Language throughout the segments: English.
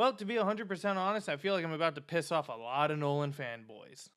Well, to be 100% honest, I feel like I'm about to piss off a lot of Nolan fanboys.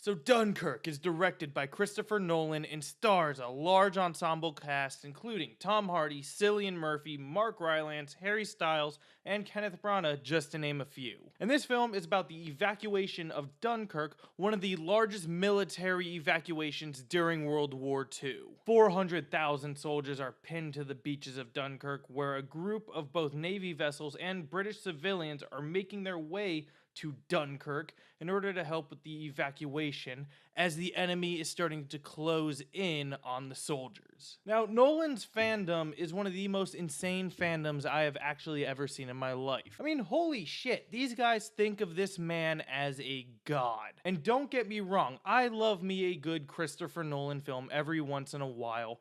So Dunkirk is directed by Christopher Nolan and stars a large ensemble cast including Tom Hardy, Cillian Murphy, Mark Rylance, Harry Styles, and Kenneth Branagh, just to name a few. And this film is about the evacuation of Dunkirk, one of the largest military evacuations during World War II. 400,000 soldiers are pinned to the beaches of Dunkirk, where a group of both Navy vessels and British civilians are making their way to Dunkirk in order to help with the evacuation as the enemy is starting to close in on the soldiers. Now, Nolan's fandom is one of the most insane fandoms I have actually ever seen in my life. I mean, holy shit, these guys think of this man as a god. And don't get me wrong, I love me a good Christopher Nolan film every once in a while,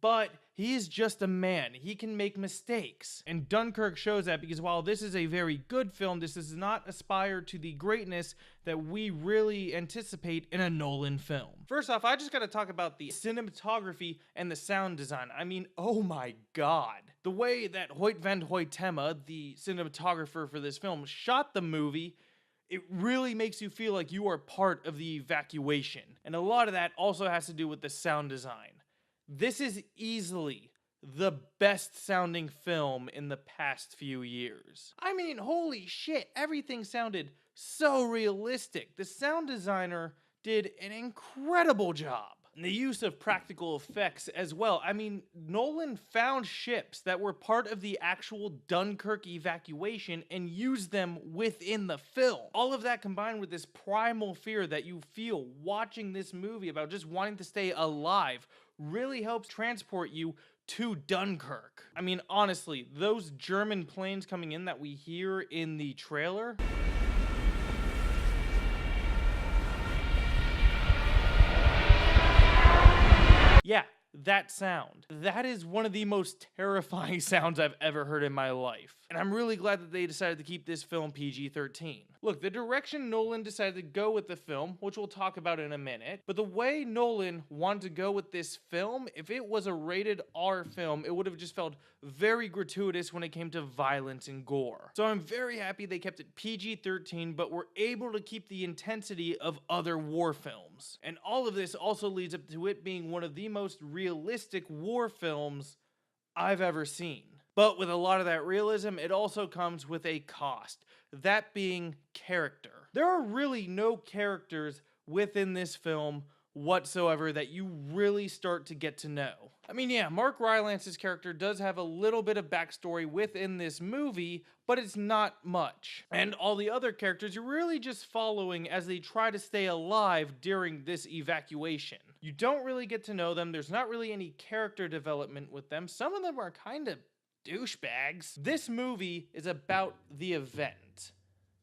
but he is just a man. He can make mistakes. And Dunkirk shows that, because while this is a very good film, this does not aspire to the greatness that we really anticipate in a Nolan film. First off, I just gotta talk about the cinematography and the sound design. I mean, oh my god. The way that Hoyt van Hoytema, the cinematographer for this film, shot the movie, it really makes you feel like you are part of the evacuation. And a lot of that also has to do with the sound design. This is easily the best sounding film in the past few years. I mean, holy shit, everything sounded so realistic. The sound designer did an incredible job. And the use of practical effects as well. I mean, Nolan found ships that were part of the actual Dunkirk evacuation and used them within the film. All of that combined with this primal fear that you feel watching this movie about just wanting to stay alive really helps transport you to Dunkirk. I mean, honestly, those German planes coming in that we hear in the trailer, yeah, that sound. That is one of the most terrifying sounds I've ever heard in my life. And I'm really glad that they decided to keep this film PG-13. Look, the direction Nolan decided to go with the film, which we'll talk about in a minute, but the way Nolan wanted to go with this film, if it was a rated R film, it would have just felt very gratuitous when it came to violence and gore. So I'm very happy they kept it PG-13, but were able to keep the intensity of other war films. And all of this also leads up to it being one of the most realistic war films I've ever seen. But with a lot of that realism, it also comes with a cost, that being character. There are really no characters within this film whatsoever that you really start to get to know. I mean, yeah, Mark Rylance's character does have a little bit of backstory within this movie, but it's not much. And all the other characters you're really just following as they try to stay alive during this evacuation. You don't really get to know them, there's not really any character development with them, some of them are kind of douchebags. This movie is about the event.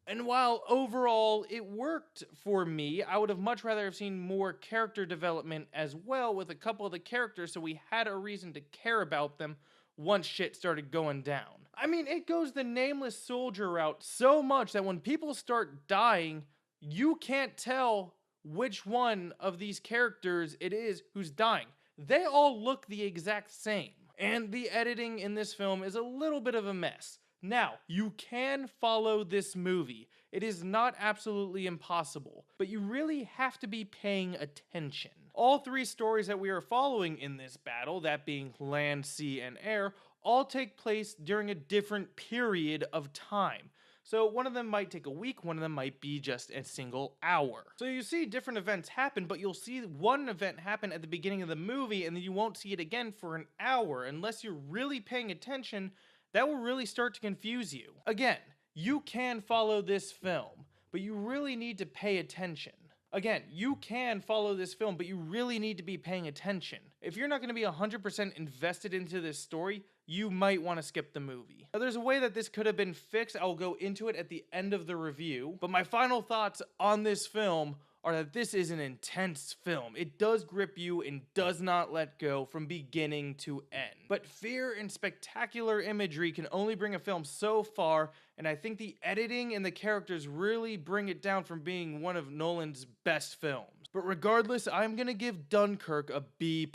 And while overall it worked for me, I would have much rather have seen more character development as well with a couple of the characters so we had a reason to care about them once shit started going down. I mean, it goes the nameless soldier route so much that when people start dying, you can't tell which one of these characters it is who's dying. They all look the exact same. And the editing in this film is a little bit of a mess. Now, you can follow this movie. It is not absolutely impossible, but you really have to be paying attention. All three stories that we are following in this battle, that being land, sea, and air, all take place during a different period of time. So one of them might take a week, one of them might be just a single hour. So you see different events happen, but you'll see one event happen at the beginning of the movie and then you won't see it again for an hour. Unless you're really paying attention, that will really start to confuse you. Again, you can follow this film, but you really need to pay attention. Again, you can follow this film, but you really need to be paying attention. If you're not going to be 100% invested into this story, you might want to skip the movie. Now, there's a way that this could have been fixed. I'll go into it at the end of the review. But my final thoughts on this film are that this is an intense film. It does grip you and does not let go from beginning to end. But fear and spectacular imagery can only bring a film so far, and I think the editing and the characters really bring it down from being one of Nolan's best films. But regardless, I'm gonna give Dunkirk a B+.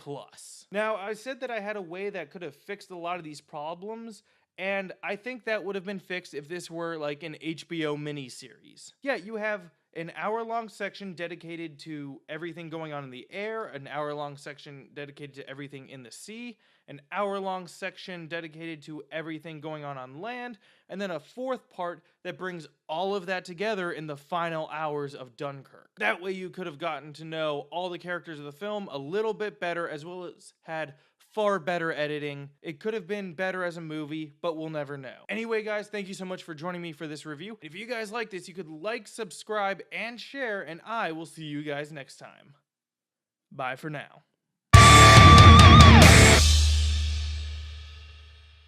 Now, I said that I had a way that could have fixed a lot of these problems, and I think that would have been fixed if this were like an HBO miniseries. Yeah, you have an hour-long section dedicated to everything going on in the air, an hour-long section dedicated to everything in the sea, an hour-long section dedicated to everything going on land, and then a fourth part that brings all of that together in the final hours of Dunkirk. That way you could have gotten to know all the characters of the film a little bit better, as well as had far better editing. It could have been better as a movie, but we'll never know. Anyway, guys, thank you so much for joining me for this review. If you guys like this, you could like, subscribe, and share, and I will see you guys next time. Bye for now.